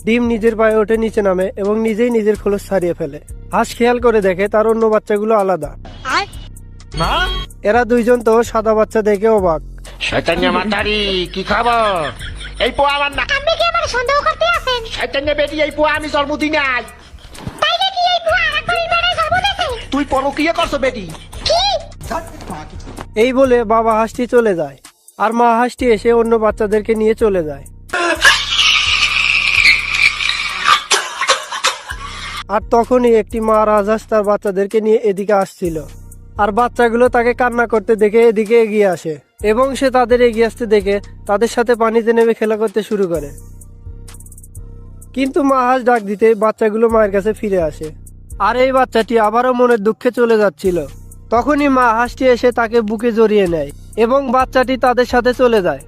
ডিম নিজের পায়ে ওঠে নিচে নামে এবং নিজেই নিজের খোলস ছাড়িয়ে ফেলে। হাঁস খেয়াল করে দেখে তার অন্য বাচ্চাগুলো আলাদা। এরা দুইজন তো সাদা বাচ্চা দেখে অবাক। শয়তান্য মাতারি, কি খবর? এই পোয়া আমার না। আপনি কি আমার সন্দেহ করতে আছেন? শয়তান্য বেটি, এই পোয়া আমি জন্ম দিই নাই। তাই নাকি? এই বুয়া আরেকবারের মেয়ের জন্ম দিয়েছে? তুই পরকীয়া করছো বেটি। কি? এই বলে বাবা হাঁসটি চলে যায় আর মা হাঁসটি এসে অন্য বাচ্চাদেরকে নিয়ে চলে যায়। আর তখনই একটি মা রাজহাঁস তার বাচ্চাদেরকে নিয়ে এদিকে আসছিল আর বাচ্চাগুলো তাকে কান্না করতে দেখে এদিকে এগিয়ে আসে এবং সে তাদের এগিয়ে আসতে দেখে তাদের সাথে পানিতে নেমে খেলা করতে শুরু করে। কিন্তু মা হাঁস ডাক দিতে বাচ্চাগুলো মায়ের কাছে ফিরে আসে আর এই বাচ্চাটি আবারও মনের দুঃখে চলে যাচ্ছিল। তখনই মা হাঁসটি এসে তাকে বুকে জড়িয়ে নেয় এবং বাচ্চাটি তাদের সাথে চলে যায়।